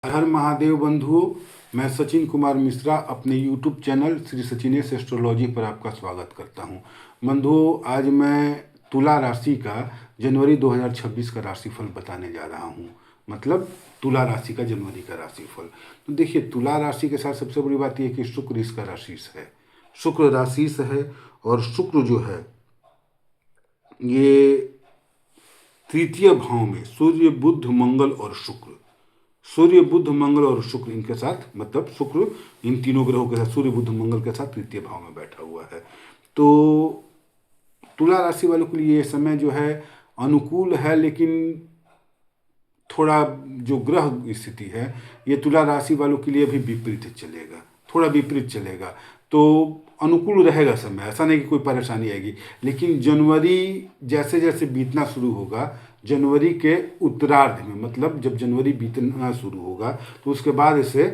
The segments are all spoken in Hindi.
हर महादेव बंधुओं, मैं सचिन कुमार मिश्रा अपने YouTube channel Shri Sachinesh astrology पर आपका स्वागत करता हूं। बंधुओं, आज मैं तुला राशि का जनवरी 2026 का राशिफल बताने जा रहा हूं। मतलब तुला राशि का जनवरी का राशिफल। तो देखिए, तुला राशि के साथ सबसे बड़ी बात यह है कि शुक्र इसका राशि है, शुक्र राशि है। और शुक्र जो है ये तृतीय भाव में सूर्य बुध मंगल और शुक्र, सूर्य बुध मंगल और शुक्र इनके साथ, मतलब शुक्र इन तीनों ग्रहों के साथ सूर्य बुध मंगल के साथ तृतीय भाव में बैठा हुआ है। तो तुला राशि वालों के लिए ये समय जो है अनुकूल है, लेकिन थोड़ा जो ग्रह स्थिति है ये तुला राशि वालों के लिए भी विपरीत चलेगा, थोड़ा विपरीत चलेगा। तो अनुकूल रहेगा समय, ऐसा नहीं कि कोई परेशानी आएगी। लेकिन जनवरी जैसे जैसे बीतना शुरू होगा, जनवरी के उत्तरार्ध में, मतलब जब जनवरी बीतना शुरू होगा तो उसके बाद इससे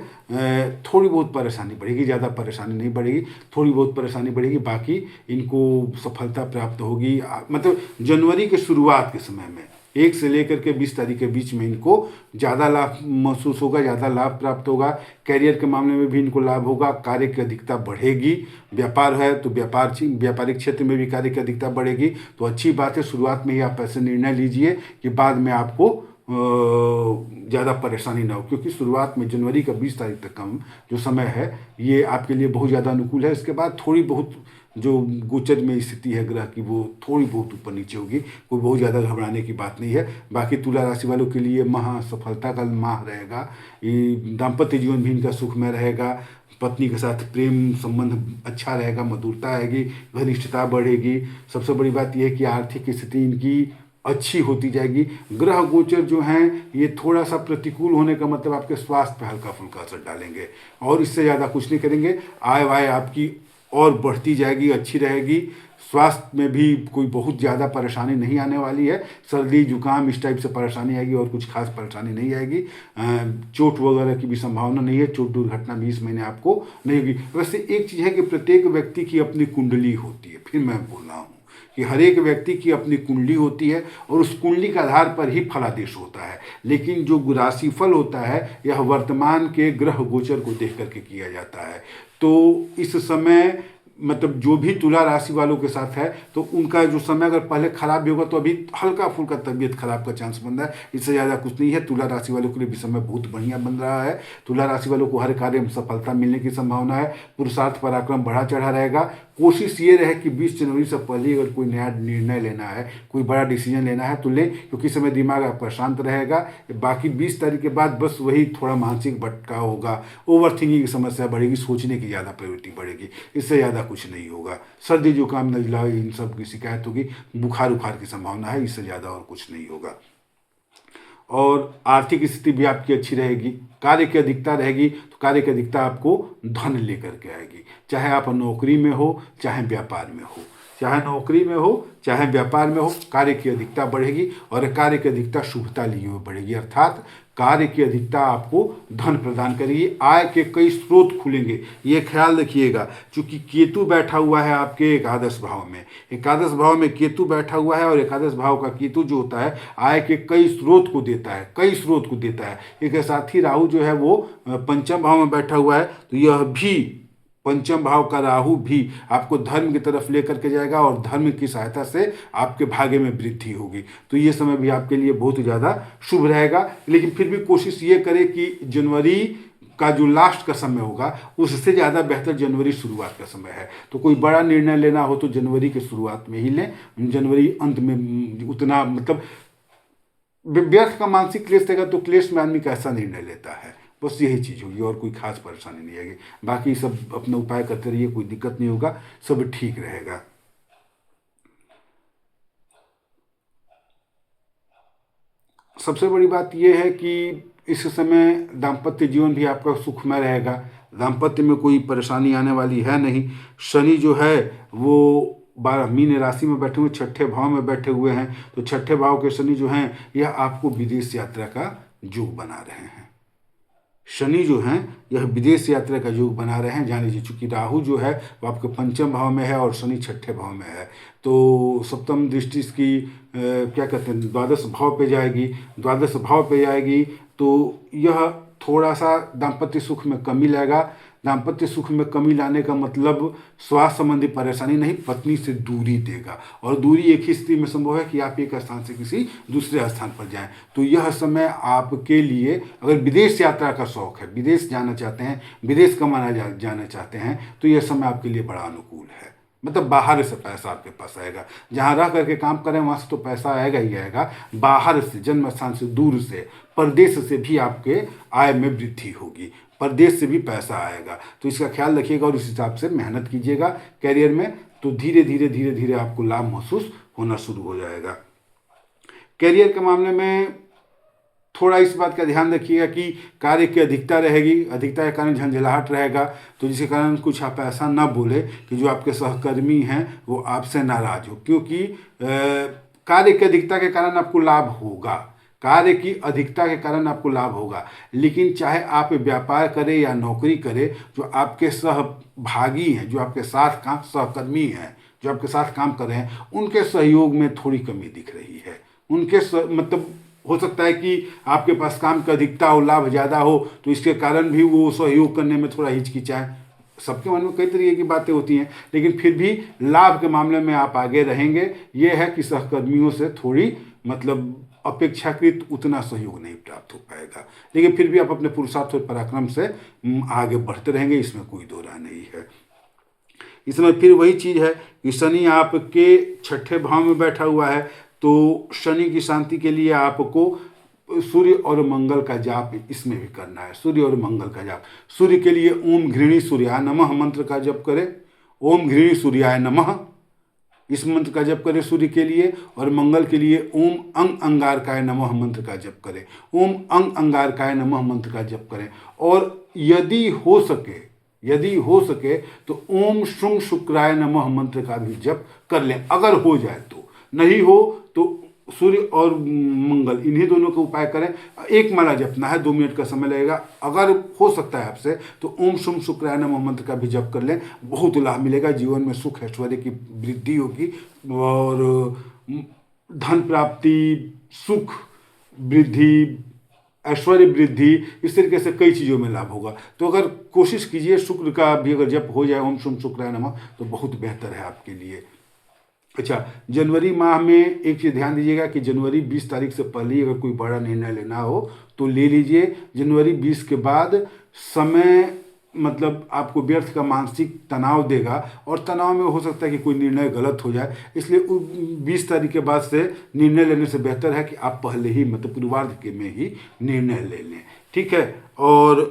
थोड़ी बहुत परेशानी बढ़ेगी, ज़्यादा परेशानी नहीं बढ़ेगी, थोड़ी बहुत परेशानी बढ़ेगी। बाकी इनको सफलता प्राप्त होगी। मतलब जनवरी के शुरुआत के समय में 1 से लेकर के 20 तारीख के बीच में इनको ज़्यादा लाभ महसूस होगा, ज़्यादा लाभ प्राप्त होगा। कैरियर के मामले में भी इनको लाभ होगा, कार्य की अधिकता बढ़ेगी। व्यापार है तो व्यापारिक क्षेत्र में भी कार्य की अधिकता बढ़ेगी। तो अच्छी बात है, शुरुआत में ही आप ऐसे निर्णय लीजिए कि बाद में आपको ज़्यादा परेशानी ना हो, क्योंकि शुरुआत में जनवरी का 20 तारीख तक का जो समय है ये आपके लिए बहुत ज़्यादा अनुकूल है। इसके बाद थोड़ी बहुत जो गोचर में स्थिति है ग्रह की वो थोड़ी बहुत ऊपर नीचे होगी, कोई बहुत ज़्यादा घबराने की बात नहीं है। बाकी तुला राशि वालों के लिए माह सफलता का माह रहेगा। ये दाम्पत्य जीवन भी इनका सुखमय रहेगा, पत्नी के साथ प्रेम संबंध अच्छा रहेगा, मधुरता आएगी, घनिष्ठता बढ़ेगी। सबसे बड़ी बात यह है कि आर्थिक स्थिति इनकी अच्छी होती जाएगी। ग्रह गोचर जो हैं ये थोड़ा सा प्रतिकूल होने का मतलब आपके स्वास्थ्य पे हल्का फुल्का असर डालेंगे, और इससे ज़्यादा कुछ नहीं करेंगे। आय वाय आपकी और बढ़ती जाएगी, अच्छी रहेगी। स्वास्थ्य में भी कोई बहुत ज़्यादा परेशानी नहीं आने वाली है। सर्दी जुकाम इस टाइप से परेशानी आएगी, और कुछ खास परेशानी नहीं आएगी। चोट वगैरह की भी संभावना नहीं है, चोट दुर्घटना भी इस महीने आपको नहीं होगी। वैसे एक चीज़ है कि प्रत्येक व्यक्ति की अपनी कुंडली होती है, फिर मैं बोल रहा हूँ कि हर एक व्यक्ति की अपनी कुंडली होती है, और उस कुंडली के आधार पर ही फलादेश होता है। लेकिन जो राशिफल होता है यह वर्तमान के ग्रह गोचर को देख करके किया जाता है। तो इस समय मतलब जो भी तुला राशि वालों के साथ है तो उनका जो समय अगर पहले खराब भी होगा तो अभी हल्का फुल्का तबीयत खराब का चांस बन रहा है, इससे ज़्यादा कुछ नहीं है। तुला राशि वालों के लिए भी समय बहुत बढ़िया बन रहा है। तुला राशि वालों को हर कार्य में सफलता मिलने की संभावना है। पुरुषार्थ पराक्रम बढ़ा चढ़ा रहेगा। कोशिश ये रहे कि 20 जनवरी से पहले अगर कोई नया निर्णय लेना है, कोई बड़ा डिसीजन लेना है तो लें, क्योंकि समय दिमाग आपका शांत रहेगा। बाकी 20 तारीख के बाद बस वही थोड़ा मानसिक भटकाव होगा, ओवर थिंकिंग की समस्या बढ़ेगी, सोचने की ज़्यादा प्रवृत्ति बढ़ेगी, इससे ज़्यादा कुछ नहीं होगा। सर्दी जुकाम नजला इन सब की शिकायत होगी, बुखार उखार की संभावना है, इससे ज़्यादा और कुछ नहीं होगा। और आर्थिक स्थिति भी आपकी अच्छी रहेगी। कार्य की अधिकता रहेगी, तो कार्य की अधिकता आपको धन लेकर के आएगी। चाहे आप नौकरी में हो चाहे व्यापार में हो, चाहे नौकरी में हो चाहे व्यापार में हो, कार्य की अधिकता बढ़ेगी। और कार्य की अधिकता शुभता लिए हुए बढ़ेगी, अर्थात कार्य की अधिकता आपको धन प्रदान करेगी। आय के कई स्रोत खुलेंगे, ये ख्याल रखिएगा। क्योंकि केतु बैठा हुआ है आपके एकादश भाव में, एकादश भाव में केतु बैठा हुआ है, और एकादश भाव का केतु जो होता है आय के कई स्रोत को देता है, कई स्रोत को देता है। एक साथ ही राहु जो है वो पंचम भाव में बैठा हुआ है, तो यह भी पंचम भाव का राहु भी आपको धर्म की तरफ लेकर के जाएगा, और धर्म की सहायता से आपके भाग्य में वृद्धि होगी। तो ये समय भी आपके लिए बहुत ज़्यादा शुभ रहेगा। लेकिन फिर भी कोशिश ये करें कि जनवरी का जो लास्ट का समय होगा उससे ज़्यादा बेहतर जनवरी शुरुआत का समय है। तो कोई बड़ा निर्णय लेना हो तो जनवरी के शुरुआत में ही लें। जनवरी अंत में उतना मतलब व्यर्थ का मानसिक क्लेश रहेगा, तो क्लेश में आदमी कैसा निर्णय लेता है, बस यही चीज़ होगी, और कोई खास परेशानी नहीं आएगी। बाकी सब अपना उपाय करते रहिए, कोई दिक्कत नहीं होगा, सब ठीक रहेगा। सबसे बड़ी बात यह है कि इस समय दाम्पत्य जीवन भी आपका सुखमय रहेगा। दाम्पत्य में कोई परेशानी आने वाली है नहीं। शनि जो है वो 12 मीन राशि में बैठे हुए, छठे भाव में बैठे हुए हैं। तो छठे भाव के शनि जो हैं यह आपको विदेश यात्रा का योग बना रहे हैं। शनि जो हैं यह विदेश यात्रा का योग बना रहे हैं। जान लीजिए, चूंकि राहु जो है वो आपके पंचम भाव में है और शनि छठे भाव में है, तो सप्तम दृष्टि इसकी क्या कहते हैं, द्वादश भाव पे जाएगी। द्वादश भाव पे जाएगी तो यह थोड़ा सा दाम्पत्य सुख में कमी लाएगा। दाम्पत्य सुख में कमी लाने का मतलब स्वास्थ्य संबंधी परेशानी नहीं, पत्नी से दूरी देगा। और दूरी एक ही स्थिति में संभव है कि आप एक स्थान से किसी दूसरे स्थान पर जाएं। तो यह समय आपके लिए, अगर विदेश यात्रा का शौक है, विदेश जाना चाहते हैं, विदेश कमाना जाना चाहते हैं, तो यह समय आपके लिए बड़ा अनुकूल है। मतलब बाहर से पैसा आपके पास आएगा। जहाँ रह करके काम करें वहाँ से तो पैसा आएगा ही आएगा, बाहर से, जन्म स्थान से दूर से, परदेश से भी आपके आय में वृद्धि होगी, परदेश से भी पैसा आएगा। तो इसका ख्याल रखिएगा और इस हिसाब से मेहनत कीजिएगा कैरियर में, तो धीरे धीरे आपको लाभ महसूस होना शुरू हो जाएगा। कैरियर के मामले में थोड़ा इस बात का ध्यान रखिएगा कि कार्य की अधिकता रहेगी, अधिकता के कारण झंझलाहट रहेगा, तो जिसके कारण कुछ आप ऐसा ना बोले कि जो आपके सहकर्मी हैं वो आपसे नाराज हो, क्योंकि कार्य की अधिकता के कारण आपको लाभ होगा, कार्य की अधिकता के कारण आपको लाभ होगा। लेकिन चाहे आप व्यापार करें या नौकरी करें, जो आपके सहभागी हैं, जो आपके साथ काम, सहकर्मी हैं, जो आपके साथ काम कर रहे हैं, उनके सहयोग में थोड़ी कमी दिख रही है। उनके मतलब हो सकता है कि आपके पास काम की अधिकता हो, लाभ ज़्यादा हो, तो इसके कारण भी वो सहयोग करने में थोड़ा हिचकिचाएं। सबके मन में कई तरीके की बातें होती हैं, लेकिन फिर भी लाभ के मामले में आप आगे रहेंगे। ये है कि सहकर्मियों से थोड़ी मतलब अपेक्षाकृत उतना सहयोग नहीं प्राप्त हो पाएगा, लेकिन फिर भी आप अपने पुरुषार्थ और पराक्रम से आगे बढ़ते रहेंगे, इसमें कोई दो राय नहीं है। इस समय फिर वही चीज़ है कि शनि आपके 6ठे भाव में बैठा हुआ है, तो शनि की शांति के लिए आपको सूर्य और मंगल का जाप इसमें भी करना है। सूर्य और मंगल का जाप, सूर्य के लिए ओम घृणी सूर्याय नमः मंत्र का जप करें, ओम घृणी सूर्याय नमः, इस मंत्र का जप करें सूर्य के लिए। और मंगल के लिए ओम अंग अंगारकाय नमः मंत्र का जप करें, ओम अंग अंगारकाय नमः मंत्र का जप करें। और यदि हो सके तो ओम शुंग शुक्राय नमः मंत्र का भी जप कर लें, अगर हो जाए तो। नहीं हो तो सूर्य और मंगल इन्हीं दोनों का उपाय करें। एक माला जपना है, 2 मिनट का समय लगेगा। अगर हो सकता है आपसे तो ओम शुम शुक्राय नमः मंत्र का भी जप कर लें, बहुत लाभ मिलेगा। जीवन में सुख ऐश्वर्य की वृद्धि होगी और धन प्राप्ति, सुख वृद्धि, ऐश्वर्य वृद्धि, इस तरीके से कई चीज़ों में लाभ होगा। तो अगर कोशिश कीजिए शुक्र का भी अगर जप हो जाए ओम शुम शुक्राय नमः, तो बहुत बेहतर है आपके लिए। अच्छा, जनवरी माह में एक चीज़ ध्यान दीजिएगा कि जनवरी 20 तारीख से पहले ही अगर कोई बड़ा निर्णय लेना हो तो ले लीजिए। जनवरी 20 के बाद समय मतलब आपको व्यर्थ का मानसिक तनाव देगा, और तनाव में हो सकता है कि कोई निर्णय गलत हो जाए। इसलिए 20 तारीख के बाद से निर्णय लेने से बेहतर है कि आप पहले ही मतलब पूर्वार्ध के में ही निर्णय ले लें, ठीक है। और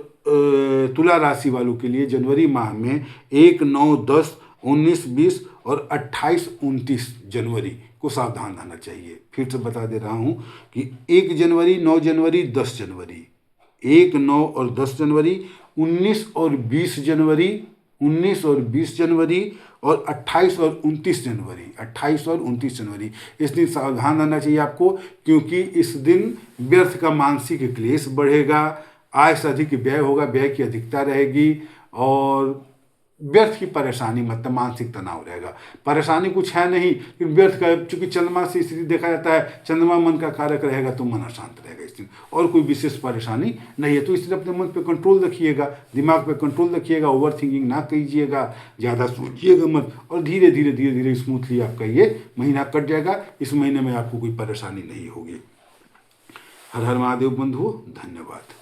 तुला राशि वालों के लिए जनवरी माह में 1, 9, 10, 19, 20 और 28, 29 जनवरी को सावधान रहना चाहिए। फिर से बता दे रहा हूँ कि 1 जनवरी, 9 जनवरी, 10 जनवरी, 1, 9 और 10 जनवरी, 19 और 20 जनवरी, 19 और 20 जनवरी और 28 और 29 जनवरी, 28 और 29 जनवरी। इस दिन सावधान रहना चाहिए आपको, क्योंकि इस दिन व्यर्थ का मानसिक क्लेश बढ़ेगा, आय से अधिक व्यय होगा, व्यय की अधिकता रहेगी और व्यर्थ की परेशानी मतलब मानसिक तनाव रहेगा। परेशानी कुछ है नहीं, लेकिन व्यर्थ का, चूंकि चंद्रमा से स्थिति देखा जाता है, चंद्रमा मन का कारक रहेगा तो मन अशांत रहेगा इस दिन, और कोई विशेष परेशानी नहीं है। तो इसलिए अपने मन पे कंट्रोल रखिएगा, दिमाग पे कंट्रोल रखिएगा, ओवर थिंकिंग ना कीजिएगा, ज़्यादा सोचिएगा मत, और धीरे धीरे स्मूथली आपका ये महीना कट जाएगा। इस महीने में आपको कोई परेशानी नहीं होगी। हर हर महादेव बंधुओं, धन्यवाद।